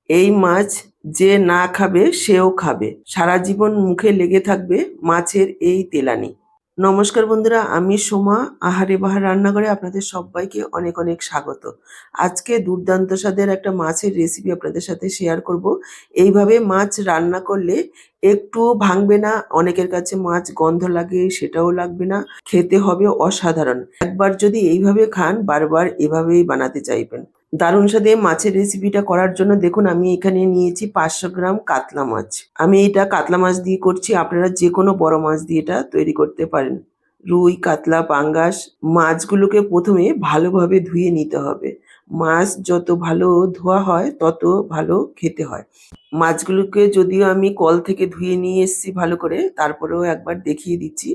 এই মাছ যে না খাবে সেও খাবে, সারা জীবন মুখে লেগে থাকবে মাছের এই তেলানি। নমস্কার বন্ধুরা, আমি সোমা। আহারে বাহার রান্নাঘরে আপনাদের সবাইকে অনেক অনেক স্বাগত। আজকে দুর্দান্ত স্বাদের একটা মাছের রেসিপি আপনাদের সাথে শেয়ার করব। এইভাবে মাছ রান্না করলে একটু ভাঙবে না, অনেকের কাছে মাছ গন্ধ লাগে সেটাও লাগবে না, খেতে হবে অসাধারণ। একবার যদি এইভাবে খান বারবার এভাবেই বানাতে চাইবেন। দারুণ স্বাদে মাছের রেসিপিটা করার জন্য দেখুন আমি এখানে নিয়েছি 500 গ্রাম কাতলা মাছ। আমি এটা কাতলা মাছ দিয়ে করছি, আপনারা যে কোনো বড় মাছ দিয়ে এটা তৈরি করতে পারেন। রুই, কাতলা, পাঙ্গাস মাছগুলোকে প্রথমে ভালোভাবে ধুয়ে নিতে হবে। মাছ যত ভালো ধোয়া হয় তত ভালো খেতে হয়। মাছগুলোকে যদিও আমি কল থেকে ধুয়ে নিয়ে এসেছি ভালো করে, তারপরেও একবার দেখিয়ে দিচ্ছি।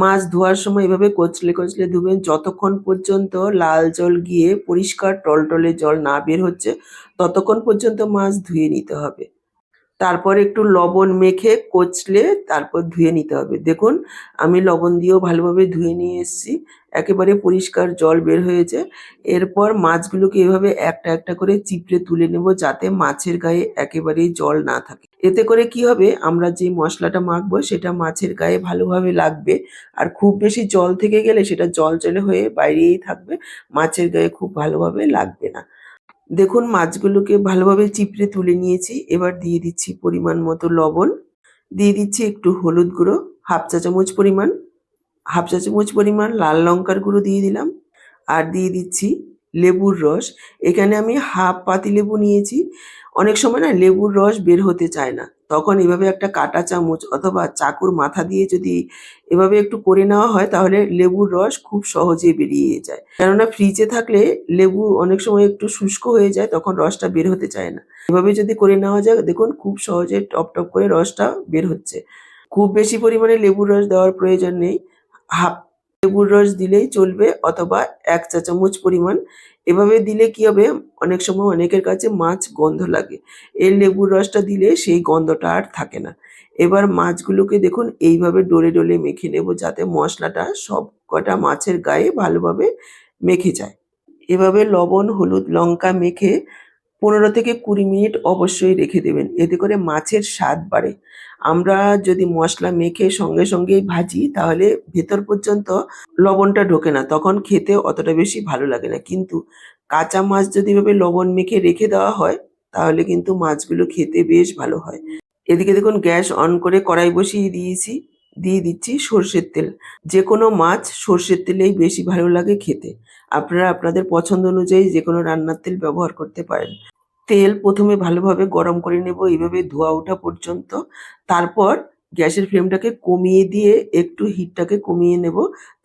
মাছ ধোয়ার সময় এভাবে কচলে কচলে ধুবেন যতক্ষণ পর্যন্ত লাল জল গিয়ে পরিষ্কার টলটলে জল না বের হচ্ছে, ততক্ষণ পর্যন্ত মাছ ধুয়ে নিতে হবে। তারপর একটু লবণ মেখে কচলে তারপর ধুয়ে নিতে হবে। দেখুন আমি লবণ দিয়েও ভালোভাবে ধুয়ে নিয়ে এসেছি, একেবারে পরিষ্কার জল বের হয়েছে। এরপর মাছগুলোকে এভাবে একটা একটা করে চিপড়ে তুলে নেব যাতে মাছের গায়ে একেবারেই জল না থাকে। এতে করে কি হবে, আমরা যে মশলাটা মাখবো সেটা মাছের গায়ে ভালোভাবে লাগবে। আর খুব বেশি জল থেকে গেলে সেটা জলজলে হয়ে বাইরেই থাকবে, মাছের গায়ে খুব ভালোভাবে লাগবে না। দেখুন মাছগুলোকে ভালোভাবে চিপড়ে তুলে নিয়েছি। এবার দিয়ে দিচ্ছি পরিমাণ মতো লবণ, দিয়ে দিচ্ছি একটু হলুদ গুঁড়ো, হাফ চা চামচ পরিমাণ লাল লঙ্কার গুঁড়ো দিয়ে দিলাম। আর দিয়ে দিচ্ছি লেবুর রস। এখানে আমি হাফ পাতিলেবু নিয়েছি। অনেক সময় না লেবুর রস বের হতে চায় না, তখন এভাবে একটা কাঁটা চামচ অথবা চাকুর মাথা দিয়ে যদি এভাবে একটু করে নেওয়া হয় তাহলে লেবুর রস খুব সহজে বেরিয়ে যায়। কেননা ফ্রিজে থাকলে লেবু অনেক সময় একটু শুষ্ক হয়ে যায়, তখন রসটা বের হতে চায় না। এভাবে যদি করে নেওয়া যায় দেখুন খুব সহজে টপ টপ করে রসটা বের হচ্ছে। খুব বেশি পরিমাণে লেবুর রস দেওয়ার প্রয়োজন নেই, হাফ লেবুর রস দিলেই চলবে অথবা 1 চা চামচ পরিমাণ। এভাবে দিলে কি হবে, অনেক সময় অনেকের কাছে মাছ গন্ধ লাগে, এই লেবুর রসটা দিলে সেই গন্ধটা আর থাকে না। এবার মাছগুলোকে দেখুন এইভাবে ডলে ডলে মেখে নেব যাতে মশলাটা সব কটা মাছের গায়ে ভালোভাবে মেখে যায়। এভাবে লবণ, হলুদ, লঙ্কা মেখে 15 থেকে 20 মিনিট অবশ্যই রেখে দেবেন, এতে করে মাছের স্বাদ বাড়ে। আমরা যদি মশলা মেখে সঙ্গে সঙ্গেই ভাজি তাহলে ভেতর পর্যন্ত লবণটা ঢোকে না, তখন খেতে অতটা বেশি ভালো লাগে না। কিন্তু কাঁচা মাছ যদি এভাবে লবণ মেখে রেখে দেওয়া হয় তাহলে কিন্তু মাছগুলো খেতে বেশ ভালো হয়। এদিকে দেখুন গ্যাস অন করে কড়াই বসিয়ে দিয়েছি, দিয়ে দিচ্ছি সর্ষের তেল। যে কোনো মাছ সর্ষের তেলেই বেশি ভালো লাগে খেতে। আপনারা আপনাদের পছন্দ অনুযায়ী যে কোনো রান্নার তেল ব্যবহার করতে পারেন। তেল প্রথমে ভালোভাবে গরম করে নেব এইভাবে ধোঁয়া ওঠা পর্যন্ত। তারপর গ্যাসের ফ্লেমটাকে কমিয়ে দিয়ে একটু হিটটাকে কমিয়ে নেব।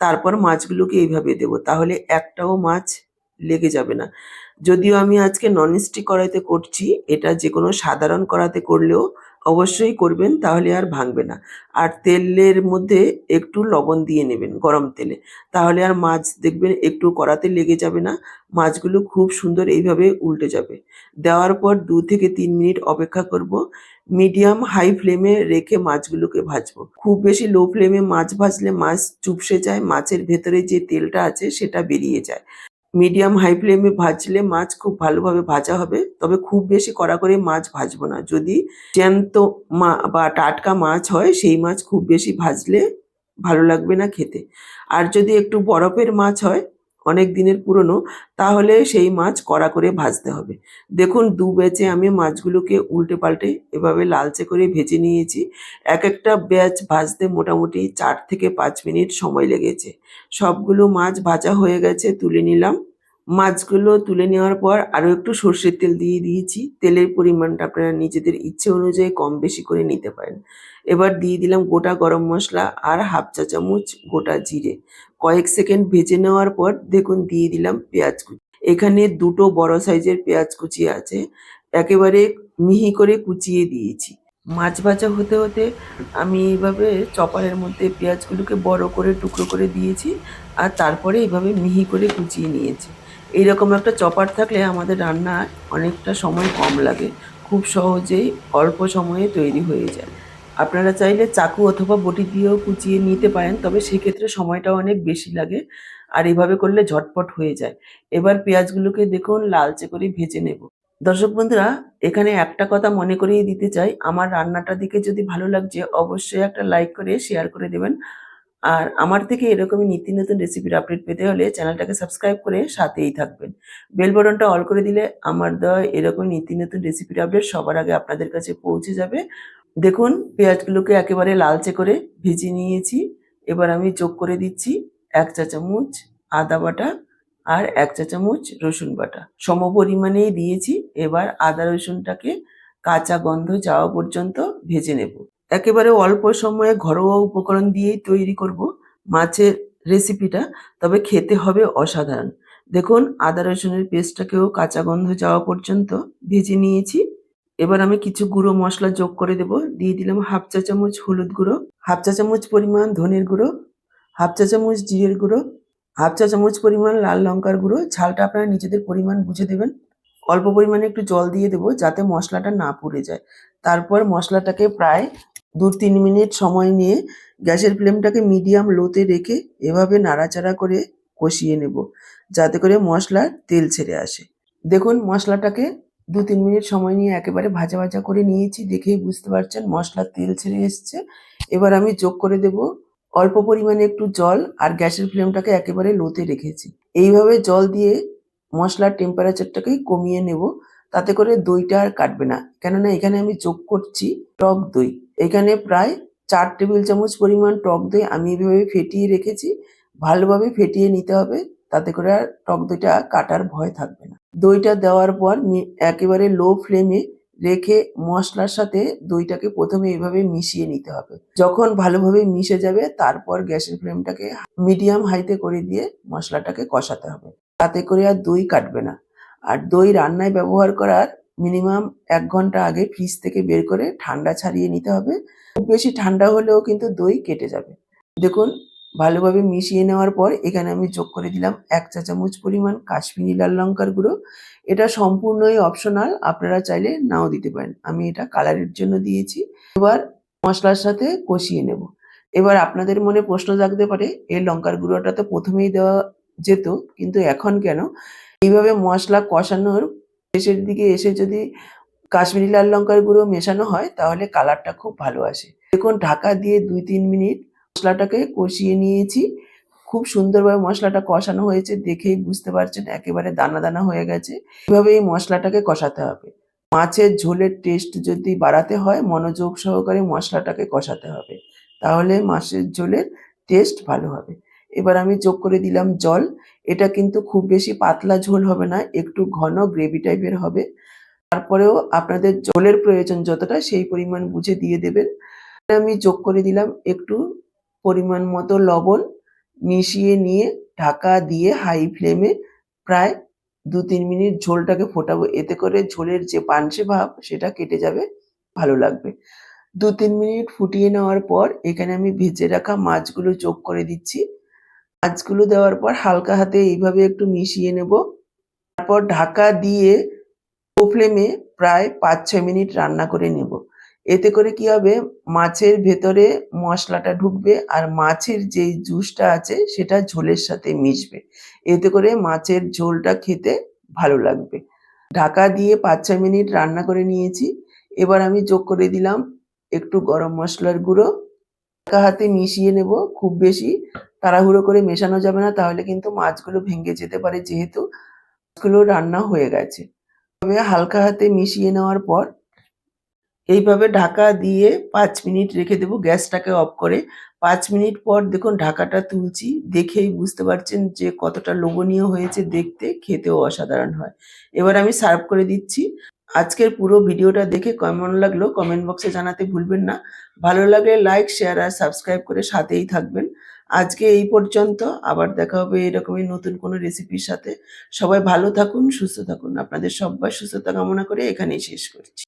তারপর মাছগুলোকে এইভাবে দেব, তাহলে একটাও মাছ লেগে যাবে না। যদিও আমি আজকে ননস্টিক কড়াইতে করছি, এটা যে কোনো সাধারণ কড়াতে করলেও অবশ্যই করবেন, তাহলে আর ভাঙবে না। আর তেলের মধ্যে একটু লবণ দিয়ে নেবেন গরম তেলে, তাহলে আর মাছ দেখবেন একটু কড়াতে লেগে যাবে না, মাছগুলো খুব সুন্দর এইভাবে উল্টে যাবে। দেওয়ার পর 2 থেকে 3 মিনিট অপেক্ষা করব। মিডিয়াম হাই ফ্লেমে রেখে মাছগুলোকে ভাজবো। খুব বেশি লো ফ্লেমে মাছ ভাজলে মাছ চুপসে যায়, মাছের ভেতরে যে তেলটা আছে সেটা বেরিয়ে যায়। মিডিয়াম হাই ফ্লেমে ভাজলে মাছ খুব ভালোভাবে ভাজা হবে, তবে খুব বেশি কড়া করে মাছ ভাজবো না। যদি জ্যান্ত বা টাটকা মাছ হয় সেই মাছ খুব বেশি ভাজলে ভালো লাগবে না খেতে। আর যদি একটু বরফের মাছ হয় অনেক দিনের পুরনো, তাহলে সেই মাছ কড়া করে ভাজতে হবে। দেখুন 2 ব্যাচে আমি মাছগুলোকে উল্টে পাল্টে এভাবে লালচে করে ভেজে নিয়েছি। এক একটা ব্যাচ ভাজতে মোটামুটি 4 থেকে 5 মিনিট সময় লেগেছে। সবগুলো মাছ ভাজা হয়ে গেছে, তুলে নিলাম। মাছগুলো তুলে নেওয়ার পর আরো একটু সর্ষের তেল দিয়ে দিয়েছি। তেলের পরিমাণটা আপনারা নিজেদের ইচ্ছে অনুযায়ী কম বেশি করে নিতে পারেন। এবার দিয়ে দিলাম গোটা গরম মসলা আর হাফ চা চামচ গোটা জিরে। কয়েক সেকেন্ড ভেজে নেওয়ার পর দেখুন দিয়ে দিলাম পেঁয়াজ কুচি। এখানে 2টো বড় সাইজের পেঁয়াজ কুচি আছে, একেবারে মিহি করে কুচিয়ে দিয়েছি। মাছ ভাজা হতে হতে আমি এইভাবে চপারের মধ্যে পেঁয়াজগুলোকে বড় করে টুকরো করে দিয়েছি আর তারপরে এইভাবে মিহি করে কুচিয়ে নিয়েছি। এইরকম একটা চপার থাকলে আমাদের রান্না অনেকটা সময় কম লাগে, খুব সহজেই অল্প সময়ে তৈরি হয়ে যায়। আপনারা চাইলে চাকু অথবা বটি দিয়েও কুচিয়ে নিতে পারেন, তবে সেক্ষেত্রে সময়টা অনেক বেশি লাগে, আর এভাবে করলে ঝটপট হয়ে যায়। এবার পেঁয়াজগুলোকে দেখুন লালচে করে ভেজে নেব। দর্শক বন্ধুরা, এখানে একটা কথা মনে করিয়ে দিতে চাই, আমার রান্নাটা দেখে যদি ভালো লাগছে অবশ্যই একটা লাইক করে শেয়ার করে দেবেন। আর আমার থেকে এরকমই নিত্য নতুন রেসিপির আপডেট পেতে হলে চ্যানেলটাকে সাবস্ক্রাইব করে সাথেই থাকবেন। বেল বাটনটা অল করে দিলে আমার দেওয়া এরকম নিত্য নতুন রেসিপির আপডেট সবার আগে আপনাদের কাছে পৌঁছে যাবে। দেখুন পেঁয়াজগুলোকে একেবারে লালচে করে ভেজে নিয়েছি। এবার আমি যোগ করে দিচ্ছি ১ চা চামচ আদা বাটা আর ১ চা চামচ রসুন বাটা। সমপরিমাণেই দিয়েছি। এবার আদা রসুনটাকে কাঁচা গন্ধ যাওয়া পর্যন্ত ভেজে নেব। একেবারে অল্প সময়ে ঘরোয়া উপকরণ দিয়েই তৈরি করব মাছের রেসিপিটা, তবে খেতে হবে অসাধারণ। দেখুন আদা রসুনের পেস্টটাকেও কাঁচা গন্ধ যাওয়া পর্যন্ত ভেজে নিয়েছি। এবার আমি কিছু গুঁড়ো মসলা যোগ করে দেব। দিয়ে দিলাম 1/2 চা চামচ হলুদ গুঁড়ো, 1/2 চা চামচ পরিমাণ ধনের গুঁড়ো, 1/2 চা চামচ জিরের গুঁড়ো, 1/2 চা চামচ পরিমাণ লাল লঙ্কার গুঁড়ো। ঝালটা আপনারা নিজেদের পরিমাণ বুঝে দেবেন। অল্প পরিমাণে একটু জল দিয়ে দেব যাতে মশলাটা না পুড়ে যায়। তারপর মশলাটাকে প্রায় ২-৩ মিনিট সময় নিয়ে গ্যাসের ফ্লেমটাকে মিডিয়াম লোতে রেখে এভাবে নাড়াচাড়া করে কষিয়ে নেব, যাতে করে মশলার তেল ছেড়ে আসে। দেখুন মশলাটাকে ২-৩ মিনিট সময় নিয়ে একেবারে ভাজা ভাজা করে নিয়েছি। দেখেই বুঝতে পারছেন মশলার তেল ছেড়ে এসছে। এবার আমি যোগ করে দেব অল্প পরিমাণে একটু জল আর গ্যাসের ফ্লেমটাকে একেবারে লোতে রেখেছি। এইভাবে জল দিয়ে মশলার টেম্পারেচারটাকে কমিয়ে নেব, তাতে করে দইটা আর কাটবে না। কেননা এখানে আমি যোগ করছি টক দই। এখানে প্রায় ৪ টেবিল চামচ পরিমাণ টক দই আমি এভাবে ফেটিয়ে রেখেছি। ভালোভাবে ফেটিয়ে নিতে হবে, তাতে করে আর টক দইটা কাটার ভয় থাকবে না। দইটা দেওয়ার পর একেবারে লো ফ্লেমে রেখে মশলার সাথে দইটাকে প্রথমে এভাবে মিশিয়ে নিতে হবে। যখন ভালোভাবে মিশে যাবে তারপর গ্যাসের ফ্লেমটাকে মিডিয়াম হাইতে করে দিয়ে মশলাটাকে কষাতে হবে। তাতে করে আর দই কাটবে না। আর দই রান্নায় ব্যবহার করার মিনিমাম ১ ঘন্টা আগে ফ্রিজ থেকে বের করে ঠান্ডা ছাড়িয়ে নিতে হবে। খুব বেশি ঠান্ডা হলেও কিন্তু দই কেটে যাবে। দেখুন ভালোভাবে মিশিয়ে নেওয়ার পর এখানে আমি যোগ করে দিলাম ১ চা চামচ পরিমাণ কাশ্মীরি লাল লঙ্কার গুঁড়ো। এটা সম্পূর্ণই অপশনাল, আপনারা চাইলে নাও দিতে পারেন। আমি এটা কালারের জন্য দিয়েছি। এবার মসলার সাথে কষিয়ে নেব। এবার আপনাদের মনে প্রশ্ন জাগতে পারে, এই লঙ্কার গুঁড়োটা তো প্রথমেই দেওয়া যেত, কিন্তু এখন কেন? এইভাবে মসলা কষানোর শেষের দিকে এসে যদি কাশ্মীরি লাল লঙ্কার গুঁড়ো মেশানো হয় তাহলে কালারটা খুব ভালো আসে। দেখুন ঢাকা দিয়ে ২-৩ মিনিট মশলাটাকে কষিয়ে নিয়েছি। খুব সুন্দরভাবে মশলাটা কষানো হয়েছে, দেখেই বুঝতে পারছেন একেবারে দানা দানা হয়ে গেছে। এভাবে এই মশলাটাকে কষাতে হবে। মাছের ঝোলের টেস্ট যদি বাড়াতে হয় মনোযোগ সহকারে মশলাটাকে কষাতে হবে। তাহলে মাছের ঝোলের টেস্ট ভালো হবে। এবার আমি যোগ করে দিলাম জল। এটা কিন্তু খুব বেশি পাতলা ঝোল হবে না, একটু ঘন গ্রেভি টাইপের হবে। তারপরেও আপনাদের জলের প্রয়োজন যতটা সেই পরিমাণ বুঝে দিয়ে দেবেন। আমি যোগ করে দিলাম একটু পরিমাণ মতো লবণ। মিশিয়ে নিয়ে ঢাকা দিয়ে হাই ফ্লেমে প্রায় ২-৩ মিনিট ঝোলটাকে ফোটাবো। এতে করে ঝোলের যে পানসে ভাব সেটা কেটে যাবে, ভালো লাগবে। ২-৩ মিনিট ফুটিয়ে নেওয়ার পর এখানে আমি ভেজে রাখা মাছগুলো যোগ করে দিচ্ছি। মাছগুলো দেওয়ার পর হালকা হাতে এইভাবে একটু মিশিয়ে নেব। তারপর ঢাকা দিয়ে লো ফ্লেমে প্রায় ৫-৬ মিনিট রান্না করে নেব। এতে করে কি হবে, মাছের ভেতরে মশলাটা ঢুকবে আর মাছের যেই জুসটা আছে সেটা ঝোলের সাথে মিশবে। এতে করে মাছের ঝোলটা খেতে ভালো লাগবে। ঢাকা দিয়ে ৫-৬ মিনিট রান্না করে নিয়েছি। এবার আমি যোগ করে দিলাম একটু গরম মসলার গুঁড়ো। হালকা হাতে মিশিয়ে নেব। খুব বেশি তাড়াহুড়ো করে মেশানো যাবে না, তাহলে কিন্তু মাছগুলো ভেঙে যেতে পারে, যেহেতু মাছগুলো রান্না হয়ে গেছে। তবে হালকা হাতে মিশিয়ে নেওয়ার পর এইভাবে ঢাকা দিয়ে ৫ মিনিট রেখে দেব গ্যাসটাকে অফ করে। ৫ মিনিট পর দেখুন ঢাকাটা তুলছি। দেখেই বুঝতে পারছেন যে কতটা লোভনীয় হয়েছে দেখতে, খেতেও অসাধারণ হয়। এবার আমি সার্ভ করে দিচ্ছি। আজকের পুরো ভিডিওটা দেখে কেমন লাগলো কমেন্ট বক্সে জানাতে ভুলবেন না। ভালো লাগলে লাইক, শেয়ার আর সাবস্ক্রাইব করে সাথেই থাকবেন। আজকে এই পর্যন্ত। আবার দেখা হবে এরকমই নতুন কোনো রেসিপির সাথে। সবাই ভালো থাকুন, সুস্থ থাকুন। আপনাদের সব্বার সুস্থতা কামনা করে এখানেই শেষ করছি।